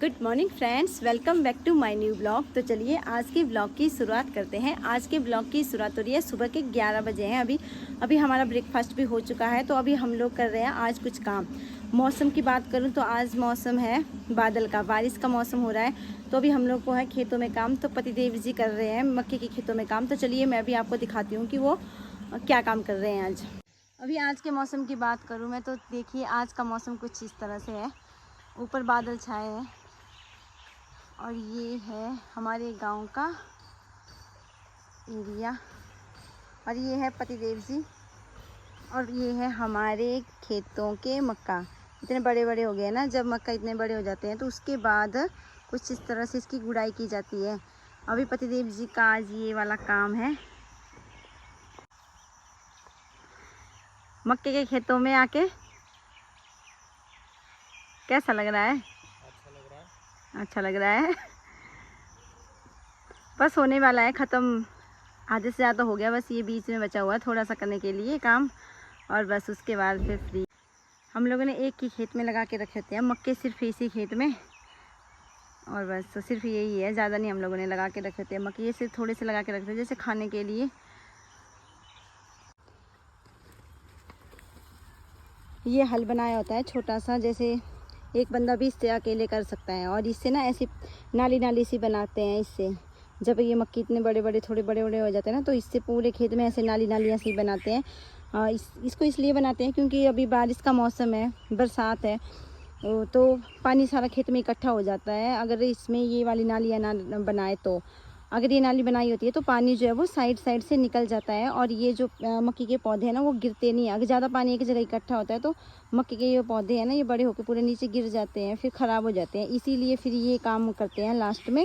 Good morning friends, welcome back to my new blog. तो चलिए आज के ब्लॉग की शुरुआत करते हैं। आज के ब्लॉग की शुरुआत हो रही है, सुबह के 11 बजे हैं। अभी हमारा ब्रेकफास्ट भी हो चुका है। तो अभी हम लोग कर रहे हैं आज कुछ काम। मौसम की बात करूं तो आज मौसम है बादल का, बारिश का मौसम हो रहा है। तो अभी हम लोग को है खेतों में काम। तो पतिदेव जी कर रहे हैं मक्के के खेतों में काम। तो चलिए मैं भी आपको दिखाती हूँ कि वो क्या काम कर रहे हैं आज। अभी आज के मौसम की बात करूँ मैं तो देखिए आज का मौसम कुछ इस तरह से है। ऊपर बादल छाए हैं और ये है हमारे गांव का एरिया और ये है पतिदेव जी और ये है हमारे खेतों के मक्का। इतने बड़े बड़े हो गए ना, जब मक्का इतने बड़े हो जाते हैं तो उसके बाद कुछ इस तरह से इसकी गुड़ाई की जाती है। अभी पतिदेव जी का आज ये वाला काम है। मक्के के खेतों में आके कैसा लग रहा है? अच्छा लग रहा है। बस होने वाला है ख़त्म, आधे से ज़्यादा हो गया। बस ये बीच में बचा हुआ है थोड़ा सा करने के लिए काम, और बस उसके बाद फिर फ्री। हम लोगों ने एक ही खेत में लगा के रखे थे मक्के, सिर्फ इसी खेत में, और बस तो सिर्फ यही है, ज़्यादा नहीं हम लोगों ने लगा के रखे थे मक्के। ये सिर्फ थोड़े से लगा के रखते थे जैसे खाने के लिए। ये हल बनाया होता है छोटा सा, जैसे एक बंदा भी इससे अकेले कर सकता है। और इससे ना ऐसी नाली नाली सी बनाते हैं इससे। जब ये मक्की इतने बड़े बड़े थोड़े बड़े बड़े हो जाते हैं ना, तो इससे पूरे खेत में ऐसे नाली नालियाँ सी बनाते हैं। इसको इसलिए बनाते हैं क्योंकि अभी बारिश का मौसम है, बरसात है, तो पानी सारा खेत में इकट्ठा हो जाता है। अगर इसमें ये वाली नालियाँ ना बनाए तो, अगर ये नाली बनाई होती है तो पानी जो है वो साइड साइड से निकल जाता है और ये जो मक्की के पौधे हैं ना वो गिरते नहीं है। अगर ज़्यादा पानी एक जगह इकट्ठा होता है तो मक्की के ये पौधे हैं ना, ये बड़े होकर पूरे नीचे गिर जाते हैं, फिर ख़राब हो जाते हैं। इसीलिए फिर ये काम करते हैं लास्ट में।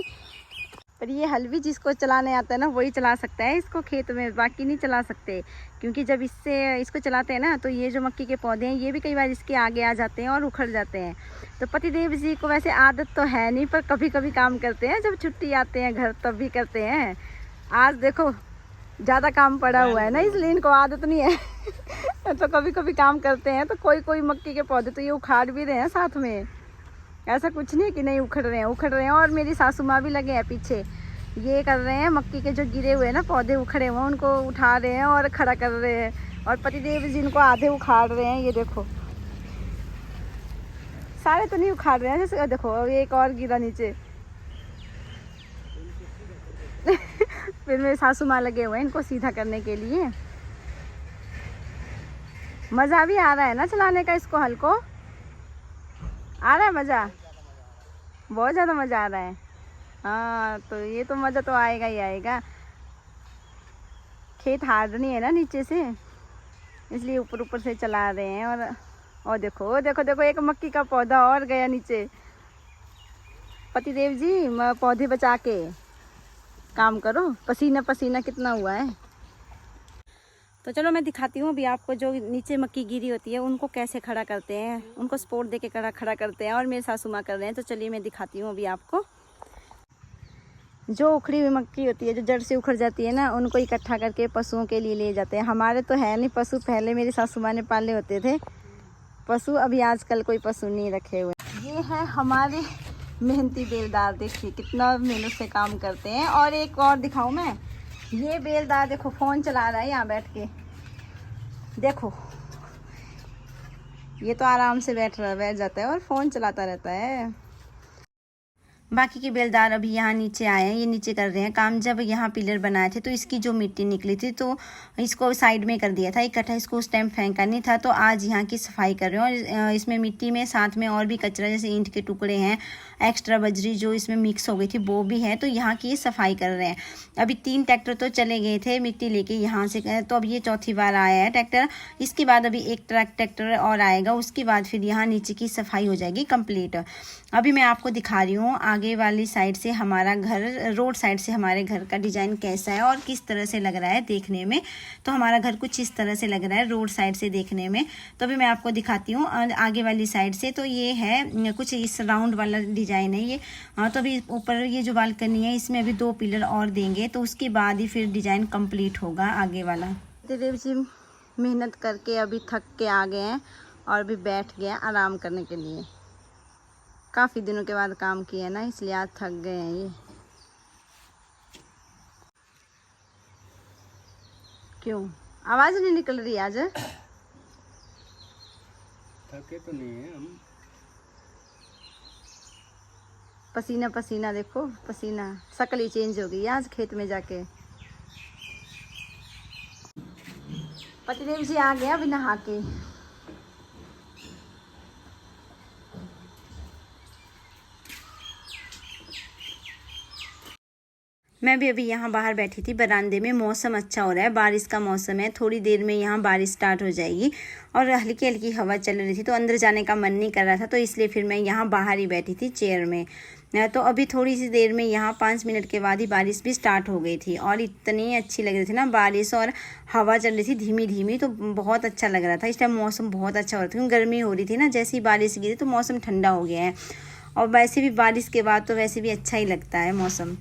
पर ये हल भी जिसको चलाने आता है ना वही चला सकता है इसको खेत में, बाकी नहीं चला सकते। क्योंकि जब इसको चलाते हैं ना तो ये जो मक्की के पौधे हैं ये भी कई बार इसके आगे आ जाते हैं और उखड़ जाते हैं। तो पतिदेव जी को वैसे आदत तो है नहीं, पर कभी कभी काम करते हैं, जब छुट्टी आते हैं घर तब भी करते हैं। आज देखो ज़्यादा काम पड़ा हुआ है ना, इसलिए इनको आदत नहीं है। तो कभी कभी काम करते हैं। तो कोई कोई मक्की के पौधे तो ये उखाड़ भी रहे हैं साथ में, ऐसा कुछ नहीं कि नहीं उखड़ रहे हैं। और मेरी सासू माँ भी लगे हैं पीछे, ये कर रहे हैं मक्की के जो गिरे हुए ना पौधे उखड़े हुए हैं उनको उठा रहे हैं और खड़ा कर रहे हैं। और पतिदेव जी इनको आधे उखाड़ रहे हैं। ये देखो सारे तो नहीं उखाड़ रहे हैं, जैसे देखो एक और गिरा नीचे। फिर मेरे सासू माँ लगे हुए हैं इनको सीधा करने के लिए। मज़ा भी आ रहा है ना चलाने का इसको, हल को आ रहा है मज़ा, बहुत ज़्यादा मज़ा आ रहा है। हाँ तो ये तो मज़ा तो आएगा ही आएगा। खेत हार्ड नहीं है ना नीचे से, इसलिए ऊपर ऊपर से चला रहे हैं। और देखो देखो देखो एक मक्की का पौधा और गया नीचे। पतिदेव जी पौधे बचा के काम करो, पसीना पसीना कितना हुआ है। तो चलो मैं दिखाती हूँ अभी आपको, जो नीचे मक्की गिरी होती है उनको कैसे खड़ा करते हैं, उनको सपोर्ट दे के खड़ा करते हैं, और मेरे सासू माँ कर रहे हैं। तो चलिए मैं दिखाती हूँ अभी आपको। जो उखड़ी हुई मक्की होती है, जो जड़ से उखड़ जाती है ना, उनको इकट्ठा करके पशुओं के लिए ले जाते हैं। हमारे तो है नहीं पशु, पहले मेरी सासू माँ ने पाले होते थे पशु, अभी आजकल कोई पशु नहीं रखे हुए। ये है हमारे मेहनती बेलदार, देखिए कितना मेहनत से काम करते हैं। और एक और दिखाऊं मैं, ये बेलदार देखो फ़ोन चला रहा है यहाँ बैठ के, देखो ये तो आराम से बैठ जाता है और फ़ोन चलाता रहता है। बाकी के बेलदार अभी यहाँ नीचे आए हैं, ये नीचे कर रहे हैं काम। जब यहाँ पिलर बनाए थे तो इसकी जो मिट्टी निकली थी तो इसको साइड में कर दिया था इकट्ठा, इसको उस टाइम फेंका नहीं था। तो आज यहाँ की सफाई कर रहे हैं और इसमें मिट्टी में साथ में और भी कचरा जैसे ईंट के टुकड़े हैं, एक्स्ट्रा बजरी जो इसमें मिक्स हो गई थी वो भी है, तो यहाँ की सफाई कर रहे हैं। अभी 3 ट्रैक्टर तो चले गए थे मिट्टी लेके यहाँ से, तो अब ये चौथी बार आया है ट्रैक्टर। इसके बाद अभी एक ट्रैक्टर और आएगा, उसके बाद फिर यहाँ नीचे की सफाई हो जाएगी कंप्लीट। अभी मैं आपको दिखा रही हूँ आगे वाली साइड से हमारा घर, रोड साइड से हमारे घर का डिज़ाइन कैसा है और किस तरह से लग रहा है देखने में। तो हमारा घर कुछ इस तरह से लग रहा है रोड साइड से देखने में। तो अभी मैं आपको दिखाती हूँ आगे वाली साइड से। तो ये है कुछ इस राउंड वाला डिज़ाइन है ये। तो अभी ऊपर ये जो बालकनी है इसमें अभी 2 पिलर और देंगे, तो उसके बाद ही फिर डिज़ाइन कंप्लीट होगा आगे वाला। देव जी मेहनत करके अभी थक के आ गए हैं और अभी बैठ गए आराम करने के लिए। काफ़ी दिनों के बाद काम किया ना, इसलिए आज थक गए हैं ये। क्यों आवाज़ नहीं निकल रही आज? थके तो नहीं है हम। पसीना पसीना देखो, पसीना, शक्ल ही चेंज हो गई आज खेत में जाके। पतिदेव जी आ गया अभी नहा के। मैं भी अभी यहाँ बाहर बैठी थी बरामदे में। मौसम अच्छा हो रहा है, बारिश का मौसम है। थोड़ी देर में यहाँ बारिश स्टार्ट हो जाएगी और हल्की हल्की हवा चल रही थी, तो अंदर जाने का मन नहीं कर रहा था, तो इसलिए फिर मैं यहाँ बाहर ही बैठी थी चेयर में। तो अभी थोड़ी सी देर में यहाँ 5 मिनट के बाद ही बारिश भी स्टार्ट हो गई थी और इतनी अच्छी लग रही थी ना बारिश, और हवा चल रही थी धीमी धीमी, तो बहुत अच्छा लग रहा था। इस टाइम मौसम बहुत अच्छा हो रहा था क्योंकि गर्मी हो रही थी ना। जैसे ही बारिश गिरी तो मौसम ठंडा हो गया है, और वैसे भी बारिश के बाद तो वैसे भी अच्छा ही लगता है मौसम।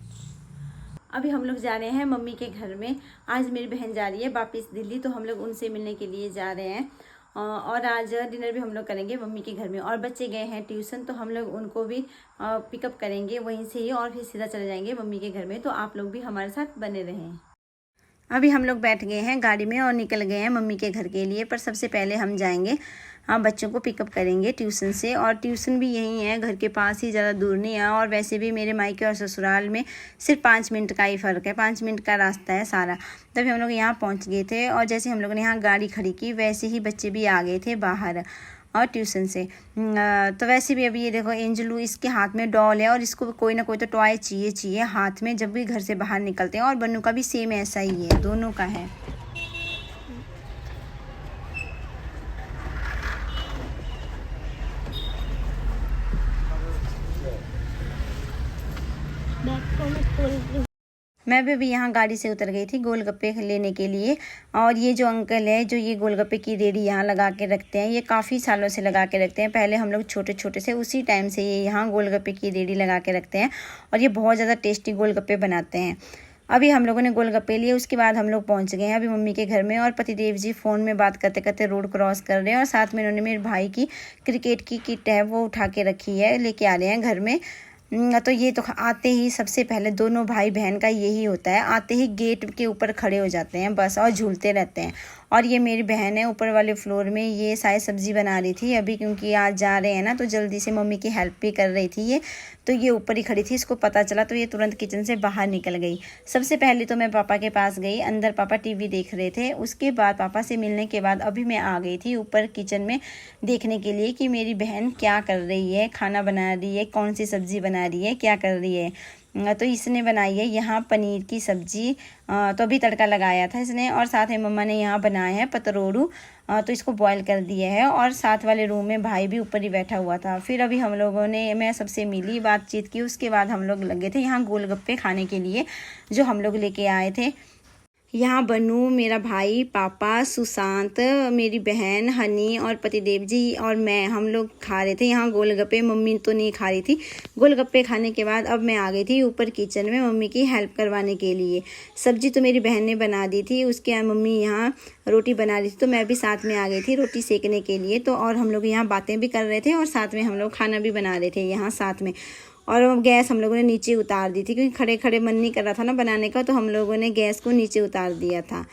अभी हम लोग जा रहे हैं मम्मी के घर में। आज मेरी बहन जा रही है वापस दिल्ली, तो हम लोग उनसे मिलने के लिए जा रहे हैं। और आज डिनर भी हम लोग करेंगे मम्मी के घर में। और बच्चे गए हैं ट्यूशन, तो हम लोग उनको भी पिकअप करेंगे वहीं से ही, और फिर सीधा चले जाएंगे मम्मी के घर में। तो आप लोग भी हमारे साथ बने रहें। अभी हम लोग बैठ गए हैं गाड़ी में और निकल गए हैं मम्मी के घर के लिए। पर सबसे पहले हम जाएंगे, बच्चों को पिकअप करेंगे ट्यूशन से। और ट्यूशन भी यहीं है, घर के पास ही, ज़्यादा दूर नहीं है। और वैसे भी मेरे मायके और ससुराल में सिर्फ 5 मिनट का ही फ़र्क है, 5 मिनट का रास्ता है सारा। तभी हम लोग यहाँ पहुँच गए थे, और जैसे हम लोगों ने यहाँ गाड़ी खड़ी की वैसे ही बच्चे भी आ गए थे बाहर और ट्यूशन से। तो वैसे भी अभी ये देखो एंजलू, इसके हाथ में डॉल है और इसको कोई ना कोई तो टॉय चाहिए हाथ में जब भी घर से बाहर निकलते हैं। और बन्नू का भी सेम ऐसा ही है, दोनों का है। मैं भी अभी यहाँ गाड़ी से उतर गई थी गोलगप्पे लेने के लिए। और ये जो अंकल है जो ये गोलगप्पे की रेडी यहाँ लगा के रखते हैं, ये काफ़ी सालों से लगा के रखते हैं। पहले हम लोग छोटे छोटे से उसी टाइम से ये यहाँ गोलगप्पे की रेडी लगा के रखते हैं, और ये बहुत ज़्यादा टेस्टी गोलगप्पे बनाते हैं। अभी हम लोगों ने गोलगप्पे लिए, उसके बाद हम लोग पहुँच गए हैं अभी मम्मी के घर में। और पतिदेव जी फ़ोन में बात करते करते रोड क्रॉस कर रहे हैं, और साथ में उन्होंने मेरे भाई की क्रिकेट की किट है वो उठा के रखी है, लेके आ रहे हैं घर में। तो ये तो आते ही सबसे पहले दोनों भाई बहन का यही होता है, आते ही गेट के ऊपर खड़े हो जाते हैं बस, और झूलते रहते हैं। और ये मेरी बहन है ऊपर वाले फ्लोर में, ये शायद सब्ज़ी बना रही थी अभी, क्योंकि आज जा रहे हैं ना तो जल्दी से मम्मी की हेल्प भी कर रही थी ये। तो ये ऊपर ही खड़ी थी, इसको पता चला तो ये तुरंत किचन से बाहर निकल गई। सबसे पहले तो मैं पापा के पास गई, अंदर पापा टीवी देख रहे थे। उसके बाद पापा से मिलने के बाद अभी मैं आ गई थी ऊपर किचन में देखने के लिए कि मेरी बहन क्या कर रही है, खाना बना रही है, कौन सी सब्ज़ी बना रही है, क्या कर रही है। तो इसने बनाई है यहाँ पनीर की सब्ज़ी, तो अभी तड़का लगाया था इसने। और साथ में मम्मा ने यहाँ बनाया है पतरोड़ू, तो इसको बॉईल कर दिया है। और साथ वाले रूम में भाई भी ऊपर ही बैठा हुआ था। फिर अभी हम लोगों ने, मैं सबसे मिली, बातचीत की, उसके बाद हम लोग लगे थे यहाँ गोलगप्पे खाने के लिए जो हम लोग लेके आए थे। यहाँ बनू, मेरा भाई, पापा, सुशांत, मेरी बहन हनी और पतिदेव जी और मैं, हम लोग खा रहे थे यहाँ गोलगप्पे। मम्मी तो नहीं खा रही थी। गोलगप्पे खाने के बाद अब मैं आ गई थी ऊपर किचन में मम्मी की हेल्प करवाने के लिए। सब्जी तो मेरी बहन ने बना दी थी, उसके मम्मी यहाँ रोटी बना रही थी, तो मैं भी साथ में आ गई थी रोटी सेकने के लिए। तो और हम लोग यहाँ बातें भी कर रहे थे और साथ में हम लोग खाना भी बना रहे थे यहाँ साथ में। और गैस हम लोगों ने नीचे उतार दी थी क्योंकि खड़े खड़े मन नहीं कर रहा था ना बनाने का, तो हम लोगों ने गैस को नीचे उतार दिया था।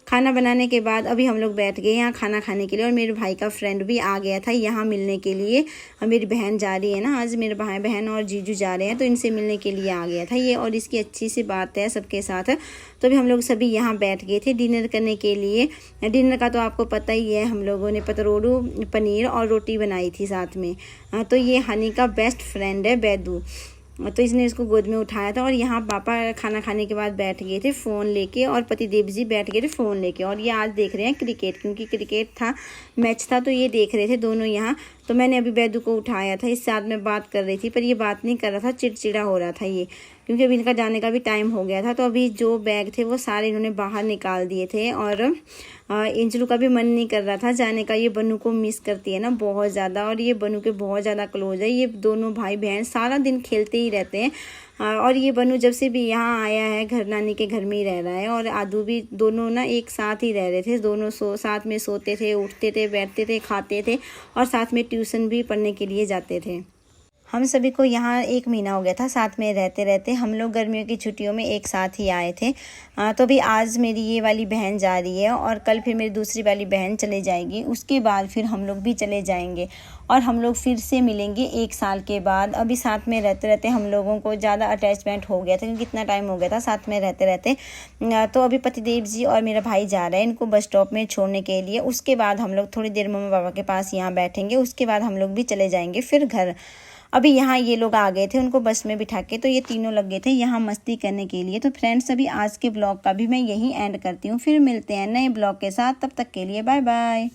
खाना बनाने के बाद अभी हम लोग बैठ गए यहाँ खाना खाने के लिए। और मेरे भाई का फ्रेंड भी आ गया था यहाँ मिलने के लिए। और मेरी बहन जा रही है ना, आज मेरे भाई बहन और जीजू जा रहे हैं, तो इनसे मिलने के लिए आ गया था ये। और इसकी अच्छी सी बात है सबके साथ। तो अभी हम लोग सभी यहाँ बैठ गए थे डिनर करने के लिए। डिनर का तो आपको पता ही है, हम लोगों ने पतरोड़ू, पनीर और रोटी बनाई थी साथ में। तो ये हनी का बेस्ट फ्रेंड है बैदू, तो इसने इसको गोद में उठाया था। और यहाँ पापा खाना खाने के बाद बैठ गए थे फ़ोन लेके, और पतिदेव जी बैठ गए थे फ़ोन लेके। और ये आज देख रहे हैं क्रिकेट, क्योंकि क्रिकेट था, मैच था, तो ये देख रहे थे दोनों यहाँ। तो मैंने अभी बैदू को उठाया था, इससे साथ में बात कर रही थी, पर ये बात नहीं कर रहा था, चिड़चिड़ा हो रहा था ये, क्योंकि अभी इनका जाने का भी टाइम हो गया था। तो अभी जो बैग थे वो सारे इन्होंने बाहर निकाल दिए थे। और इंजलू का भी मन नहीं कर रहा था जाने का, ये बनू को मिस करती है ना बहुत ज़्यादा, और ये बनू के बहुत ज़्यादा क्लोज है। ये दोनों भाई बहन सारा दिन खेलते ही रहते हैं। और ये बनू जब से भी यहाँ आया है घर, नानी के घर में ही रह रहा है। और आदू भी, दोनों ना एक साथ ही रह रहे थे, दोनों साथ में सोते थे, उठते थे, बैठते थे, खाते थे, और साथ में ट्यूशन भी पढ़ने के लिए जाते थे। हम सभी को यहाँ 1 महीना हो गया था साथ में रहते रहते। हम लोग गर्मियों की छुट्टियों में एक साथ ही आए थे। तो अभी आज मेरी ये वाली बहन जा रही है और कल फिर मेरी दूसरी वाली बहन चले जाएगी। उसके बाद फिर हम लोग भी चले जाएंगे और हम लोग फिर से मिलेंगे 1 साल के बाद। अभी साथ में रहते रहते हम लोगों को ज़्यादा अटैचमेंट हो गया था, क्योंकि कितना टाइम हो गया था साथ में रहते रहते। तो अभी पतिदेव जी और मेरा भाई जा रहे हैं इनको बस स्टॉप में छोड़ने के लिए। उसके बाद हम लोग थोड़ी देर मम्मी पापा के पास यहाँ बैठेंगे। उसके बाद हम लोग भी चले जाएंगे फिर घर। अभी यहाँ ये लोग आ गए थे, उनको बस में बिठा के, तो ये तीनों लग गए थे यहाँ मस्ती करने के लिए। तो फ्रेंड्स, अभी आज के ब्लॉग का भी मैं यहीं एंड करती हूँ। फिर मिलते हैं नए ब्लॉग के साथ, तब तक के लिए बाय बाय।